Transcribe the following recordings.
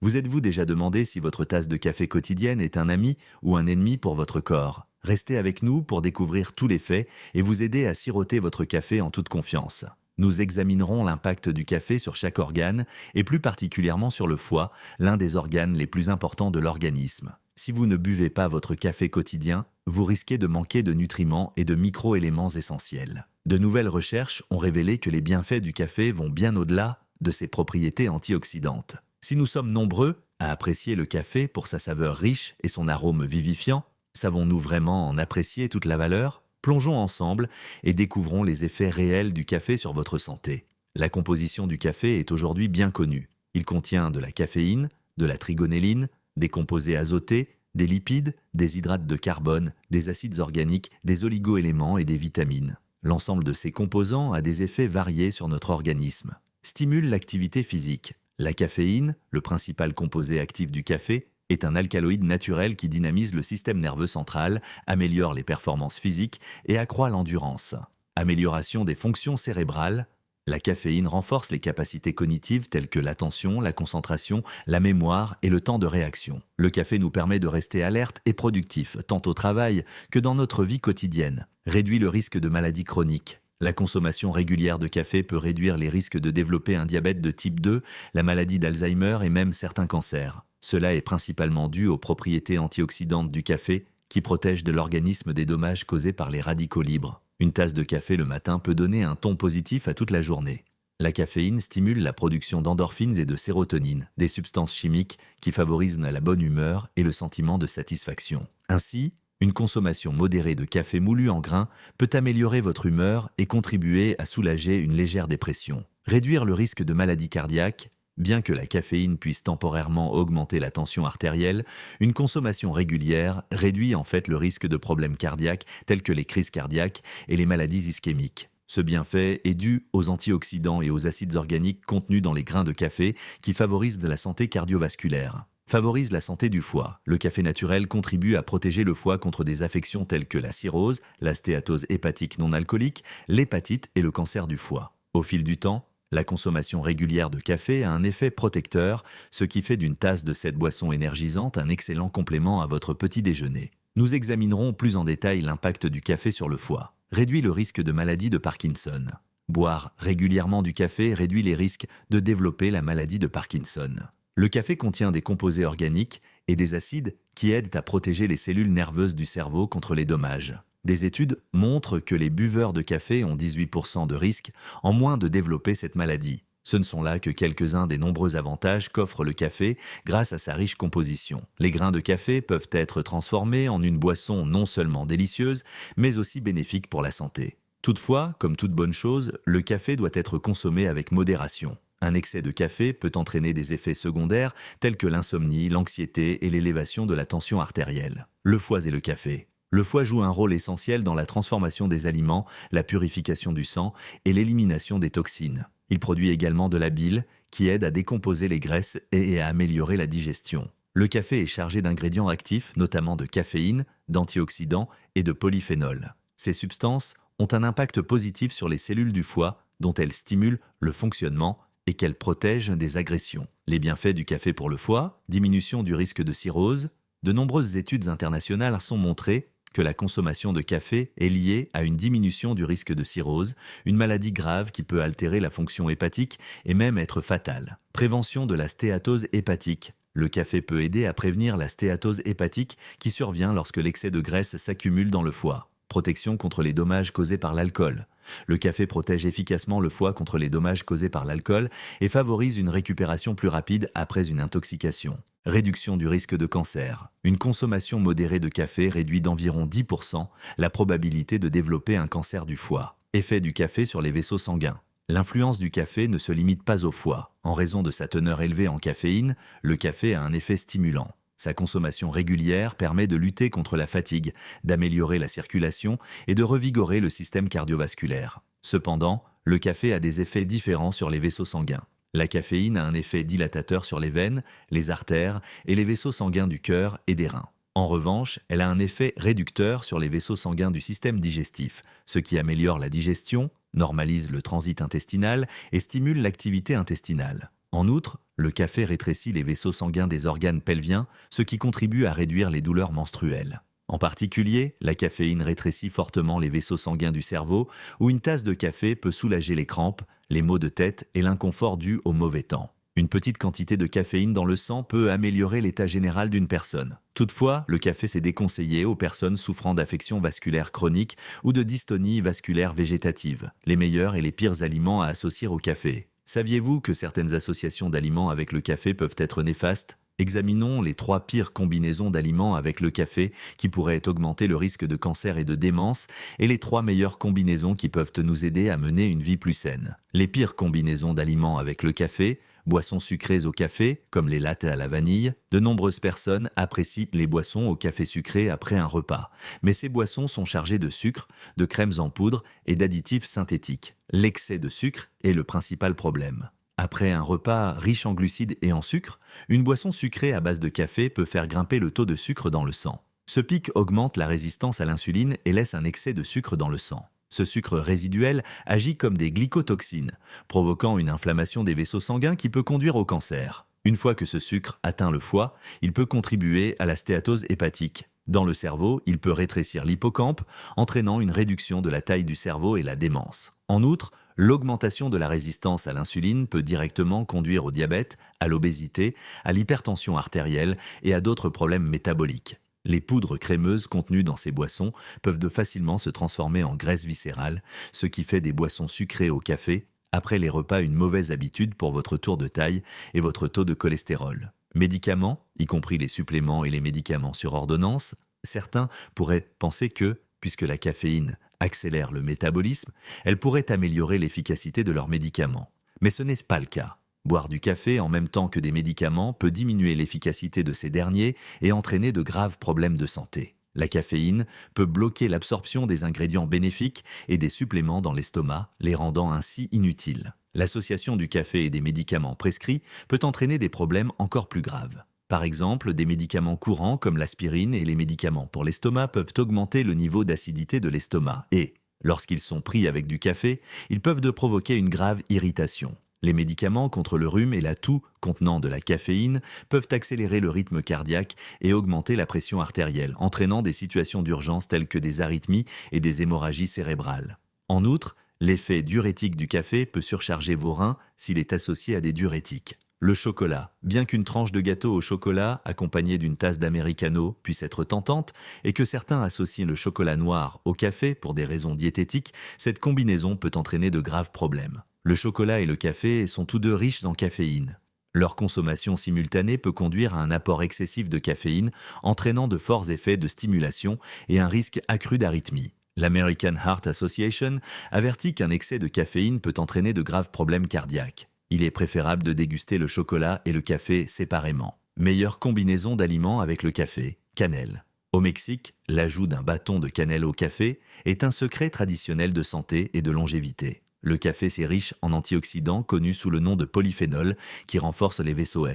Vous êtes-vous déjà demandé si votre tasse de café quotidienne est un ami ou un ennemi pour votre corps? Restez avec nous pour découvrir tous les faits et vous aider à siroter votre café en toute confiance. Nous examinerons l'impact du café sur chaque organe et plus particulièrement sur le foie, l'un des organes les plus importants de l'organisme. Si vous ne buvez pas votre café quotidien, vous risquez de manquer de nutriments et de micro-éléments essentiels. De nouvelles recherches ont révélé que les bienfaits du café vont bien au-delà de ses propriétés antioxydantes. Si nous sommes nombreux à apprécier le café pour sa saveur riche et son arôme vivifiant, savons-nous vraiment en apprécier toute la valeur? Plongeons ensemble et découvrons les effets réels du café sur votre santé. La composition du café est aujourd'hui bien connue. Il contient de la caféine, de la trigonelline, des composés azotés, des lipides, des hydrates de carbone, des acides organiques, des oligoéléments et des vitamines. L'ensemble de ces composants a des effets variés sur notre organisme. Stimule l'activité physique. La caféine, le principal composé actif du café, est un alcaloïde naturel qui dynamise le système nerveux central, améliore les performances physiques et accroît l'endurance. Amélioration des fonctions cérébrales. La caféine renforce les capacités cognitives telles que l'attention, la concentration, la mémoire et le temps de réaction. Le café nous permet de rester alerte et productif, tant au travail que dans notre vie quotidienne. Réduit le risque de maladies chroniques. La consommation régulière de café peut réduire les risques de développer un diabète de type 2, la maladie d'Alzheimer et même certains cancers. Cela est principalement dû aux propriétés antioxydantes du café qui protègent de l'organisme des dommages causés par les radicaux libres. Une tasse de café le matin peut donner un ton positif à toute la journée. La caféine stimule la production d'endorphines et de sérotonine, des substances chimiques qui favorisent la bonne humeur et le sentiment de satisfaction. Ainsi, une consommation modérée de café moulu en grains peut améliorer votre humeur et contribuer à soulager une légère dépression. Réduire le risque de maladies cardiaques. Bien que la caféine puisse temporairement augmenter la tension artérielle, une consommation régulière réduit en fait le risque de problèmes cardiaques tels que les crises cardiaques et les maladies ischémiques. Ce bienfait est dû aux antioxydants et aux acides organiques contenus dans les grains de café qui favorisent la santé cardiovasculaire. Favorise la santé du foie. Le café naturel contribue à protéger le foie contre des affections telles que la cirrhose, la stéatose hépatique non alcoolique, l'hépatite et le cancer du foie. Au fil du temps, la consommation régulière de café a un effet protecteur, ce qui fait d'une tasse de cette boisson énergisante un excellent complément à votre petit déjeuner. Nous examinerons plus en détail l'impact du café sur le foie. Réduit le risque de maladie de Parkinson. Boire régulièrement du café réduit les risques de développer la maladie de Parkinson. Le café contient des composés organiques et des acides qui aident à protéger les cellules nerveuses du cerveau contre les dommages. Des études montrent que les buveurs de café ont 18% de risque en moins de développer cette maladie. Ce ne sont là que quelques-uns des nombreux avantages qu'offre le café grâce à sa riche composition. Les grains de café peuvent être transformés en une boisson non seulement délicieuse, mais aussi bénéfique pour la santé. Toutefois, comme toute bonne chose, le café doit être consommé avec modération. Un excès de café peut entraîner des effets secondaires tels que l'insomnie, l'anxiété et l'élévation de la tension artérielle. Le foie et le café. Le foie joue un rôle essentiel dans la transformation des aliments, la purification du sang et l'élimination des toxines. Il produit également de la bile qui aide à décomposer les graisses et à améliorer la digestion. Le café est chargé d'ingrédients actifs, notamment de caféine, d'antioxydants et de polyphénols. Ces substances ont un impact positif sur les cellules du foie dont elles stimulent le fonctionnement et qu'elles protègent des agressions. Les bienfaits du café pour le foie, diminution du risque de cirrhose. De nombreuses études internationales sont montrées que la consommation de café est liée à une diminution du risque de cirrhose, une maladie grave qui peut altérer la fonction hépatique et même être fatale. Prévention de la stéatose hépatique. Le café peut aider à prévenir la stéatose hépatique qui survient lorsque l'excès de graisse s'accumule dans le foie. Protection contre les dommages causés par l'alcool. Le café protège efficacement le foie contre les dommages causés par l'alcool et favorise une récupération plus rapide après une intoxication. Réduction du risque de cancer. Une consommation modérée de café réduit d'environ 10% la probabilité de développer un cancer du foie. Effet du café sur les vaisseaux sanguins. L'influence du café ne se limite pas au foie. En raison de sa teneur élevée en caféine, le café a un effet stimulant. Sa consommation régulière permet de lutter contre la fatigue, d'améliorer la circulation et de revigorer le système cardiovasculaire. Cependant, le café a des effets différents sur les vaisseaux sanguins. La caféine a un effet dilatateur sur les veines, les artères et les vaisseaux sanguins du cœur et des reins. En revanche, elle a un effet réducteur sur les vaisseaux sanguins du système digestif, ce qui améliore la digestion, normalise le transit intestinal et stimule l'activité intestinale. En outre, le café rétrécit les vaisseaux sanguins des organes pelviens, ce qui contribue à réduire les douleurs menstruelles. En particulier, la caféine rétrécit fortement les vaisseaux sanguins du cerveau, où une tasse de café peut soulager les crampes, les maux de tête et l'inconfort dû au mauvais temps. Une petite quantité de caféine dans le sang peut améliorer l'état général d'une personne. Toutefois, le café s'est déconseillé aux personnes souffrant d'affections vasculaires chroniques ou de dystonie vasculaire végétative, les meilleurs et les pires aliments à associer au café. Saviez-vous que certaines associations d'aliments avec le café peuvent être néfastes? Examinons les 3 pires combinaisons d'aliments avec le café qui pourraient augmenter le risque de cancer et de démence et les 3 meilleures combinaisons qui peuvent nous aider à mener une vie plus saine. Les pires combinaisons d'aliments avec le café: boissons sucrées au café, comme les lattés à la vanille. De nombreuses personnes apprécient les boissons au café sucré après un repas, mais ces boissons sont chargées de sucre, de crèmes en poudre et d'additifs synthétiques. L'excès de sucre est le principal problème. Après un repas riche en glucides et en sucre, une boisson sucrée à base de café peut faire grimper le taux de sucre dans le sang. Ce pic augmente la résistance à l'insuline et laisse un excès de sucre dans le sang. Ce sucre résiduel agit comme des glycotoxines, provoquant une inflammation des vaisseaux sanguins qui peut conduire au cancer. Une fois que ce sucre atteint le foie, il peut contribuer à la stéatose hépatique. Dans le cerveau, il peut rétrécir l'hippocampe, entraînant une réduction de la taille du cerveau et la démence. En outre, l'augmentation de la résistance à l'insuline peut directement conduire au diabète, à l'obésité, à l'hypertension artérielle et à d'autres problèmes métaboliques. Les poudres crémeuses contenues dans ces boissons peuvent facilement se transformer en graisse viscérale, ce qui fait des boissons sucrées au café après les repas une mauvaise habitude pour votre tour de taille et votre taux de cholestérol. Médicaments, y compris les suppléments et les médicaments sur ordonnance, certains pourraient penser que, puisque la caféine accélère le métabolisme, elle pourrait améliorer l'efficacité de leurs médicaments. Mais ce n'est pas le cas. Boire du café en même temps que des médicaments peut diminuer l'efficacité de ces derniers et entraîner de graves problèmes de santé. La caféine peut bloquer l'absorption des ingrédients bénéfiques et des suppléments dans l'estomac, les rendant ainsi inutiles. L'association du café et des médicaments prescrits peut entraîner des problèmes encore plus graves. Par exemple, des médicaments courants comme l'aspirine et les médicaments pour l'estomac peuvent augmenter le niveau d'acidité de l'estomac et, lorsqu'ils sont pris avec du café, ils peuvent provoquer une grave irritation. Les médicaments contre le rhume et la toux contenant de la caféine peuvent accélérer le rythme cardiaque et augmenter la pression artérielle, entraînant des situations d'urgence telles que des arythmies et des hémorragies cérébrales. En outre, l'effet diurétique du café peut surcharger vos reins s'il est associé à des diurétiques. Le chocolat. Bien qu'une tranche de gâteau au chocolat accompagnée d'une tasse d'américano puisse être tentante et que certains associent le chocolat noir au café pour des raisons diététiques, cette combinaison peut entraîner de graves problèmes. Le chocolat et le café sont tous deux riches en caféine. Leur consommation simultanée peut conduire à un apport excessif de caféine, entraînant de forts effets de stimulation et un risque accru d'arythmie. L'American Heart Association avertit qu'un excès de caféine peut entraîner de graves problèmes cardiaques. Il est préférable de déguster le chocolat et le café séparément. Meilleure combinaison d'aliments avec le café: cannelle. Au Mexique, l'ajout d'un bâton de cannelle au café est un secret traditionnel de santé et de longévité. Le café est riche en antioxydants connus sous le nom de polyphénols qui renforcent les vaisseaux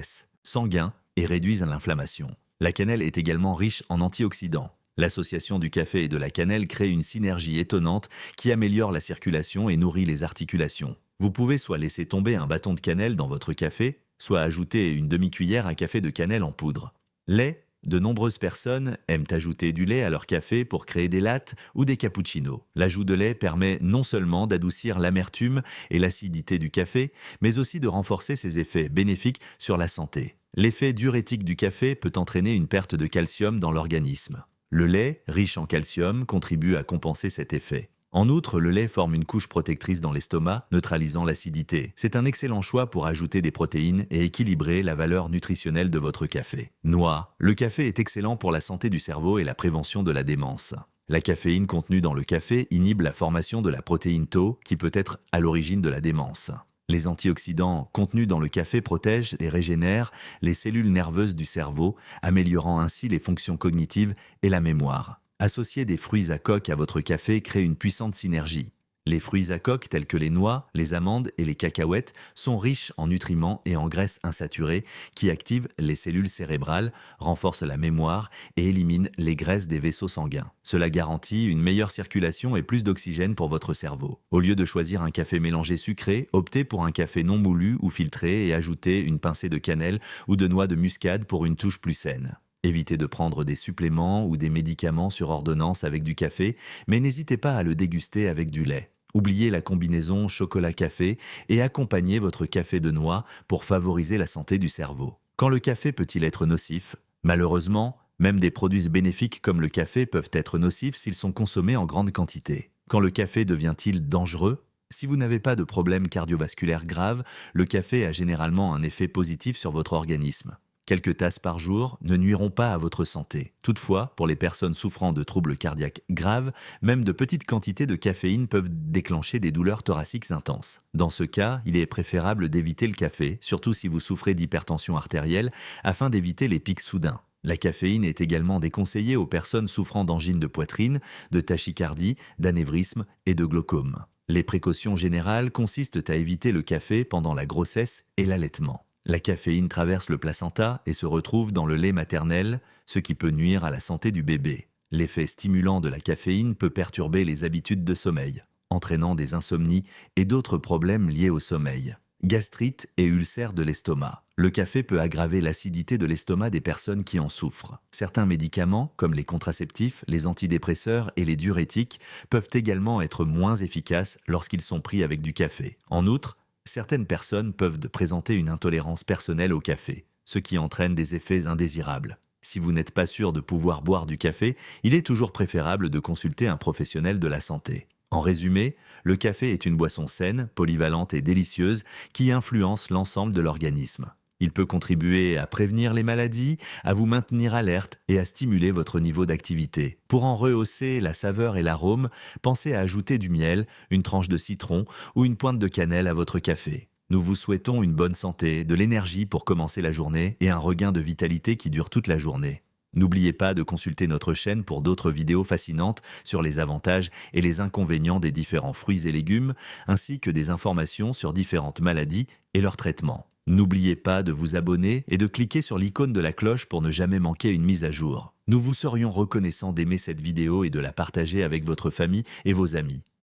sanguins et réduisent l'inflammation. La cannelle est également riche en antioxydants. L'association du café et de la cannelle crée une synergie étonnante qui améliore la circulation et nourrit les articulations. Vous pouvez soit laisser tomber un bâton de cannelle dans votre café, soit ajouter une demi-cuillère à café de cannelle en poudre. Lait. De nombreuses personnes aiment ajouter du lait à leur café pour créer des lattes ou des cappuccinos. L'ajout de lait permet non seulement d'adoucir l'amertume et l'acidité du café, mais aussi de renforcer ses effets bénéfiques sur la santé. L'effet diurétique du café peut entraîner une perte de calcium dans l'organisme. Le lait, riche en calcium, contribue à compenser cet effet. En outre, le lait forme une couche protectrice dans l'estomac, neutralisant l'acidité. C'est un excellent choix pour ajouter des protéines et équilibrer la valeur nutritionnelle de votre café. Noix. Le café est excellent pour la santé du cerveau et la prévention de la démence. La caféine contenue dans le café inhibe la formation de la protéine Tau, qui peut être à l'origine de la démence. Les antioxydants contenus dans le café protègent et régénèrent les cellules nerveuses du cerveau, améliorant ainsi les fonctions cognitives et la mémoire. Associer des fruits à coque à votre café crée une puissante synergie. Les fruits à coque tels que les noix, les amandes et les cacahuètes sont riches en nutriments et en graisses insaturées qui activent les cellules cérébrales, renforcent la mémoire et éliminent les graisses des vaisseaux sanguins. Cela garantit une meilleure circulation et plus d'oxygène pour votre cerveau. Au lieu de choisir un café mélangé sucré, optez pour un café non moulu ou filtré et ajoutez une pincée de cannelle ou de noix de muscade pour une touche plus saine. Évitez de prendre des suppléments ou des médicaments sur ordonnance avec du café, mais n'hésitez pas à le déguster avec du lait. Oubliez la combinaison chocolat-café et accompagnez votre café de noix pour favoriser la santé du cerveau. Quand le café peut-il être nocif? Malheureusement, même des produits bénéfiques comme le café peuvent être nocifs s'ils sont consommés en grande quantité. Quand le café devient-il dangereux? Si vous n'avez pas de problème cardiovasculaire grave, le café a généralement un effet positif sur votre organisme. Quelques tasses par jour ne nuiront pas à votre santé. Toutefois, pour les personnes souffrant de troubles cardiaques graves, même de petites quantités de caféine peuvent déclencher des douleurs thoraciques intenses. Dans ce cas, il est préférable d'éviter le café, surtout si vous souffrez d'hypertension artérielle, afin d'éviter les pics soudains. La caféine est également déconseillée aux personnes souffrant d'angine de poitrine, de tachycardie, d'anévrisme et de glaucome. Les précautions générales consistent à éviter le café pendant la grossesse et l'allaitement. La caféine traverse le placenta et se retrouve dans le lait maternel, ce qui peut nuire à la santé du bébé. L'effet stimulant de la caféine peut perturber les habitudes de sommeil, entraînant des insomnies et d'autres problèmes liés au sommeil. Gastrite et ulcères de l'estomac. Le café peut aggraver l'acidité de l'estomac des personnes qui en souffrent. Certains médicaments, comme les contraceptifs, les antidépresseurs et les diurétiques, peuvent également être moins efficaces lorsqu'ils sont pris avec du café. En outre, certaines personnes peuvent présenter une intolérance personnelle au café, ce qui entraîne des effets indésirables. Si vous n'êtes pas sûr de pouvoir boire du café, il est toujours préférable de consulter un professionnel de la santé. En résumé, le café est une boisson saine, polyvalente et délicieuse qui influence l'ensemble de l'organisme. Il peut contribuer à prévenir les maladies, à vous maintenir alerte et à stimuler votre niveau d'activité. Pour en rehausser la saveur et l'arôme, pensez à ajouter du miel, une tranche de citron ou une pointe de cannelle à votre café. Nous vous souhaitons une bonne santé, de l'énergie pour commencer la journée et un regain de vitalité qui dure toute la journée. N'oubliez pas de consulter notre chaîne pour d'autres vidéos fascinantes sur les avantages et les inconvénients des différents fruits et légumes, ainsi que des informations sur différentes maladies et leur traitement. N'oubliez pas de vous abonner et de cliquer sur l'icône de la cloche pour ne jamais manquer une mise à jour. Nous vous serions reconnaissants d'aimer cette vidéo et de la partager avec votre famille et vos amis.